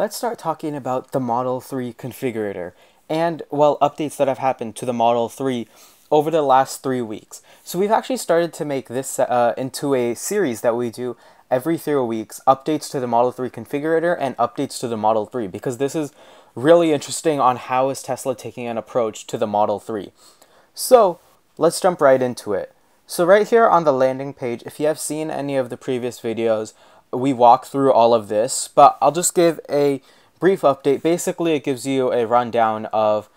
let's start talking about the Model 3 configurator and, well, updates that have happened to the Model 3 over the last 3 weeks. So we've actually started to make this into a series that we do every 3 weeks, updates to the Model 3 configurator and updates to the Model 3, because this is really interesting on how is Tesla taking an approach to the Model 3. So let's jump right into it. So right here on the landing page, if you have seen any of the previous videos, we walk through all of this, but I'll just give a brief update. Basically, it gives you a rundown of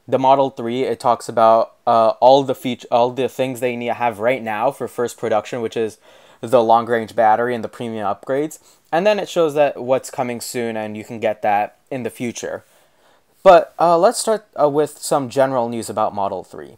the Model 3. It talks about all the things they need to have right now for first production, which is the long-range battery and the premium upgrades. And then it shows that what's coming soon, and you can get that in the future. But let's start with some general news about Model 3.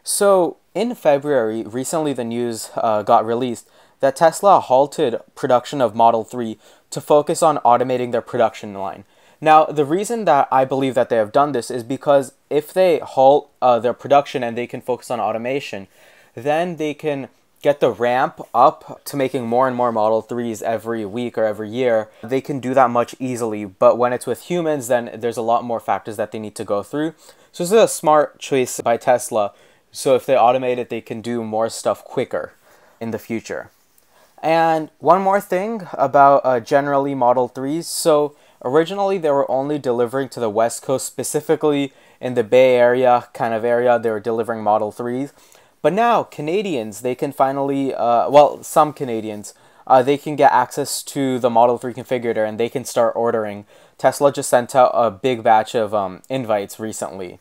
So in February, recently the news got released that Tesla halted production of Model 3 to focus on automating their production line. Now, the reason that I believe that they have done this is because if they halt their production and they can focus on automation, then they can get the ramp up to making more and more Model 3s every week or every year. They can do that much easily, but when it's with humans, then there's a lot more factors that they need to go through. So this is a smart choice by Tesla. So if they automate it, they can do more stuff quicker in the future. And one more thing about generally Model 3s. So originally they were only delivering to the West Coast, specifically in the Bay Area kind of area. They were delivering Model 3s. But now Canadians, they can finally, some Canadians, they can get access to the Model 3 configurator and they can start ordering. Tesla just sent out a big batch of invites recently.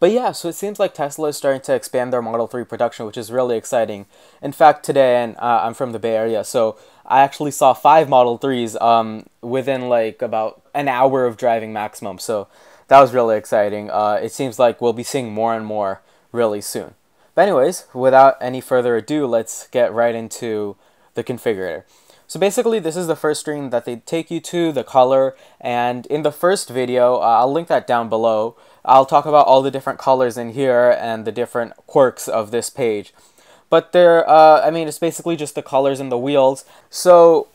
But yeah, so it seems like Tesla is starting to expand their Model 3 production, which is really exciting. In fact, today, and I'm from the Bay Area, so I actually saw 5 Model 3s within like about an hour of driving maximum. So that was really exciting. It seems like we'll be seeing more and more really soon. But anyways, without any further ado, let's get right into the configurator. So basically, this is the first screen that they take you to, the color, and in the first video, I'll link that down below, I'll talk about all the different colors in here and the different quirks of this page. But it's basically just the colors and the wheels. So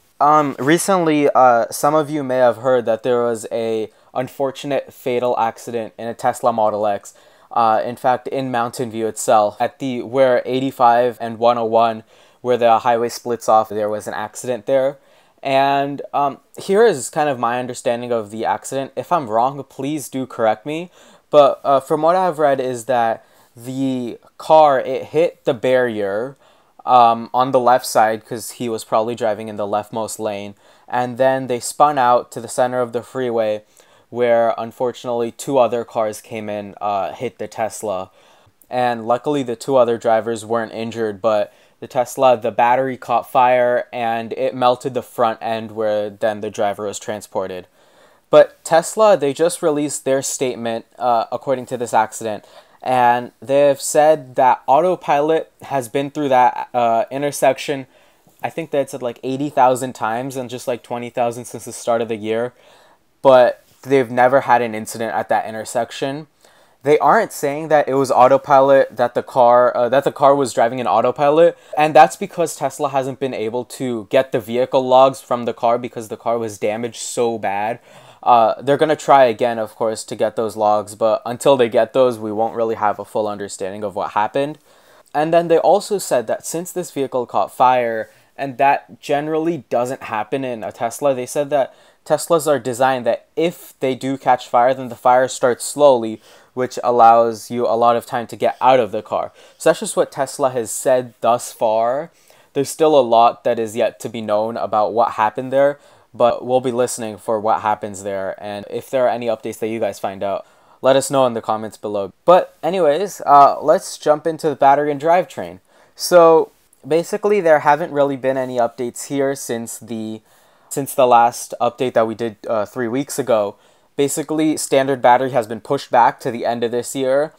recently, some of you may have heard that there was a unfortunate fatal accident in a Tesla Model X. In fact, in Mountain View itself, at where 85 and 101, where the highway splits off, there was an accident there. And here is kind of my understanding of the accident. If I'm wrong, please do correct me. But from what I've read is that the car, it hit the barrier on the left side because he was probably driving in the leftmost lane. And then they spun out to the center of the freeway where unfortunately 2 other cars came in, hit the Tesla. And luckily the 2 other drivers weren't injured, but the Tesla, the battery caught fire and it melted the front end where then the driver was transported. But Tesla, they just released their statement according to this accident, and they've said that Autopilot has been through that intersection, I think they said like 80,000 times and just like 20,000 since the start of the year, but they've never had an incident at that intersection. They aren't saying that it was autopilot, that the car was driving in autopilot, and that's because Tesla hasn't been able to get the vehicle logs from the car because the car was damaged so bad. They're going to try again, of course, to get those logs, but until they get those, we won't really have a full understanding of what happened. And then they also said that since this vehicle caught fire, and that generally doesn't happen in a Tesla, they said that Teslas are designed that if they do catch fire, then the fire starts slowly, which allows you a lot of time to get out of the car. So that's just what Tesla has said thus far. There's still a lot that is yet to be known about what happened there, but we'll be listening for what happens there. And if there are any updates that you guys find out, let us know in the comments below. But anyways, let's jump into the battery and drivetrain. So basically, there haven't really been any updates here since the last update that we did 3 weeks ago. Basically, standard battery has been pushed back to the end of this year,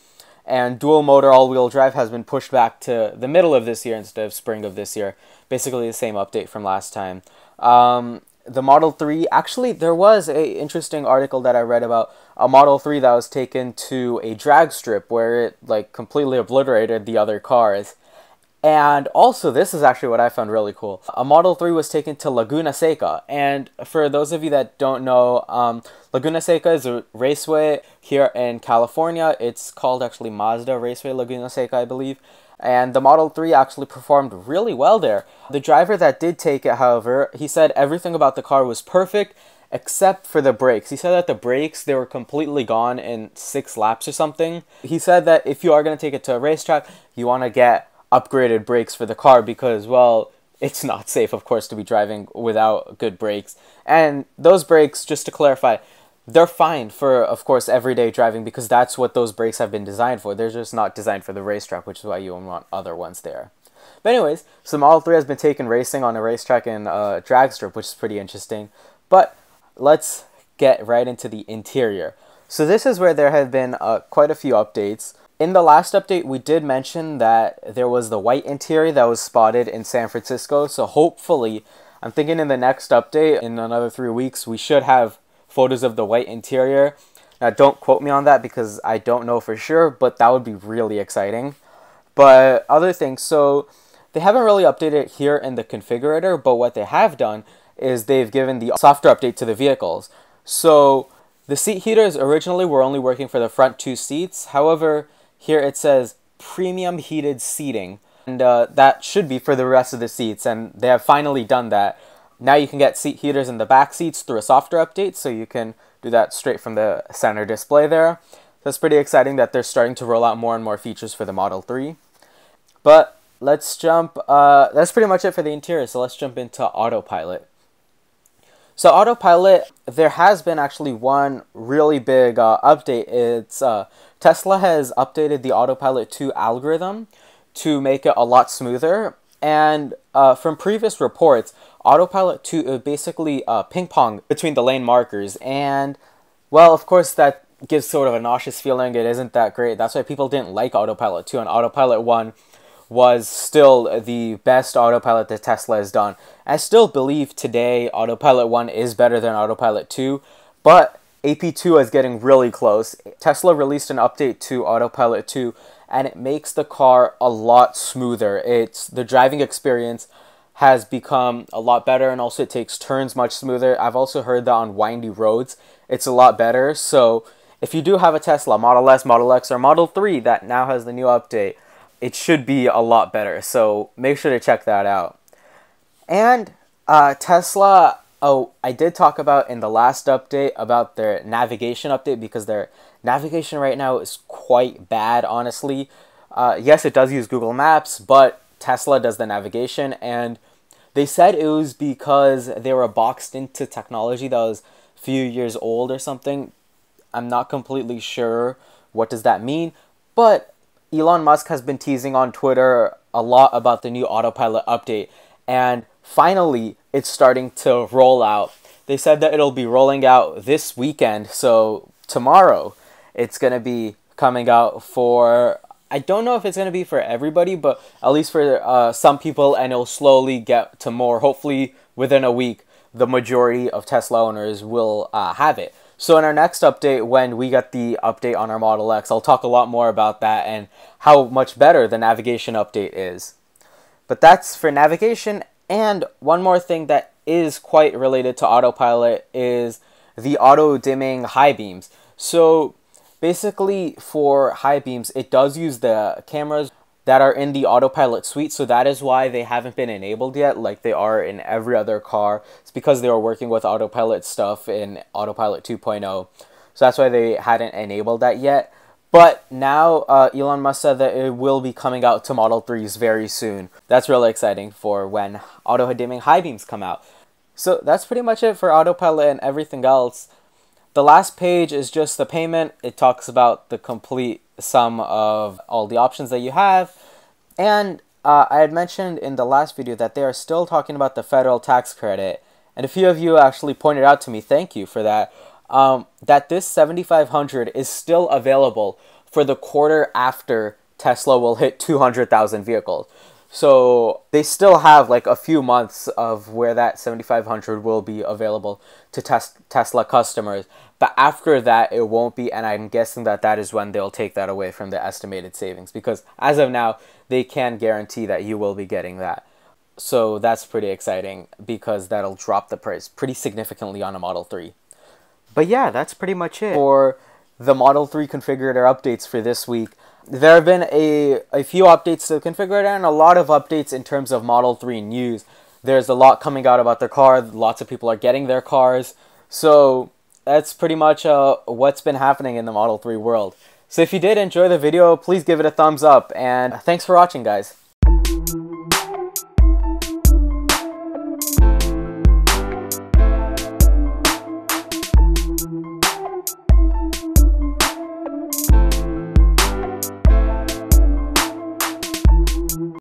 and dual motor all-wheel drive has been pushed back to the middle of this year instead of spring of this year. Basically the same update from last time. The Model 3, actually there was an interesting article that I read about a Model 3 that was taken to a drag strip where it like completely obliterated the other cars. And also, this is actually what I found really cool. A Model 3 was taken to Laguna Seca. And for those of you that don't know, Laguna Seca is a raceway here in California. It's called actually Mazda Raceway Laguna Seca, I believe. And the Model 3 actually performed really well there. The driver that did take it, however, he said everything about the car was perfect except for the brakes. He said that the brakes, they were completely gone in 6 laps or something. He said that if you are going to take it to a racetrack, you want to get upgraded brakes for the car because, well, it's not safe, of course, to be driving without good brakes. And those brakes, just to clarify, they're fine for, of course, everyday driving because that's what those brakes have been designed for. They're just not designed for the racetrack, which is why you want other ones there. But anyways, so Model 3 has been taken racing on a racetrack in drag strip, which is pretty interesting. But let's get right into the interior. So this is where there have been quite a few updates. In the last update, we did mention that there was the white interior that was spotted in San Francisco. So hopefully, I'm thinking in the next update, in another 3 weeks, we should have photos of the white interior. Now, don't quote me on that because I don't know for sure, but that would be really exciting. But other things, so they haven't really updated here in the configurator, but what they have done is they've given the software update to the vehicles. So the seat heaters originally were only working for the front 2 seats. However, here it says premium heated seating, and that should be for the rest of the seats, and they have finally done that. Now you can get seat heaters in the back seats through a software update, so you can do that straight from the center display there. That's pretty exciting that they're starting to roll out more and more features for the Model 3. But let's jump, that's pretty much it for the interior, so let's jump into Autopilot. So Autopilot, there has been actually one really big update. It's Tesla has updated the Autopilot 2 algorithm to make it a lot smoother. And from previous reports, Autopilot 2 basically ping pong between the lane markers. And, well, of course, that gives sort of a nauseous feeling. It isn't that great. That's why people didn't like Autopilot 2. And Autopilot 1 was still the best Autopilot that Tesla has done. I still believe today Autopilot 1 is better than Autopilot 2, but AP2 is getting really close. Tesla released an update to Autopilot 2, and it makes the car a lot smoother. The driving experience has become a lot better, and also it takes turns much smoother. I've also heard that on windy roads, it's a lot better. So if you do have a Tesla, Model S, Model X, or Model 3 that now has the new update, it should be a lot better. So make sure to check that out. And Tesla, oh, I did talk about in the last update about their navigation update because their navigation right now is quite bad, honestly. Yes, it does use Google Maps, but Tesla does the navigation, and they said it was because they were boxed into technology that was a few years old or something. I'm not completely sure what does that mean, but Elon Musk has been teasing on Twitter a lot about the new Autopilot update, and finally it's starting to roll out. They said that it'll be rolling out this weekend, so tomorrow it's going to be coming out for, I don't know if it's going to be for everybody, but at least for some people, and it'll slowly get to more. Hopefully within a week, the majority of Tesla owners will have it. So in our next update, when we get the update on our Model X, I'll talk a lot more about that and how much better the navigation update is. But that's for navigation. And one more thing that is quite related to Autopilot is the auto-dimming high beams. So basically for high beams, it does use the cameras that are in the Autopilot suite, so that is why they haven't been enabled yet like they are in every other car. It's because they were working with Autopilot stuff in Autopilot 2.0, so that's why they hadn't enabled that yet. But now Elon Musk said that it will be coming out to Model 3s very soon. That's really exciting for when auto-dimming high beams come out. So that's pretty much it for Autopilot and everything else. The last page is just the payment. It talks about the complete sum of all the options that you have. And I had mentioned in the last video that they are still talking about the federal tax credit. And a few of you actually pointed out to me, thank you for that, that this $7,500 is still available for the quarter after Tesla will hit 200,000 vehicles. So they still have like a few months of where that $7,500 will be available to Tesla customers. But after that, it won't be, and I'm guessing that that is when they'll take that away from the estimated savings, because as of now, they can guarantee that you will be getting that. So that's pretty exciting, because that'll drop the price pretty significantly on a Model 3. But yeah, that's pretty much it for the Model 3 configurator updates for this week. There have been a few updates to the configurator and a lot of updates in terms of Model 3 news. There's a lot coming out about their car. Lots of people are getting their cars. So that's pretty much what's been happening in the Model 3 world. So if you did enjoy the video, please give it a thumbs up. And thanks for watching, guys.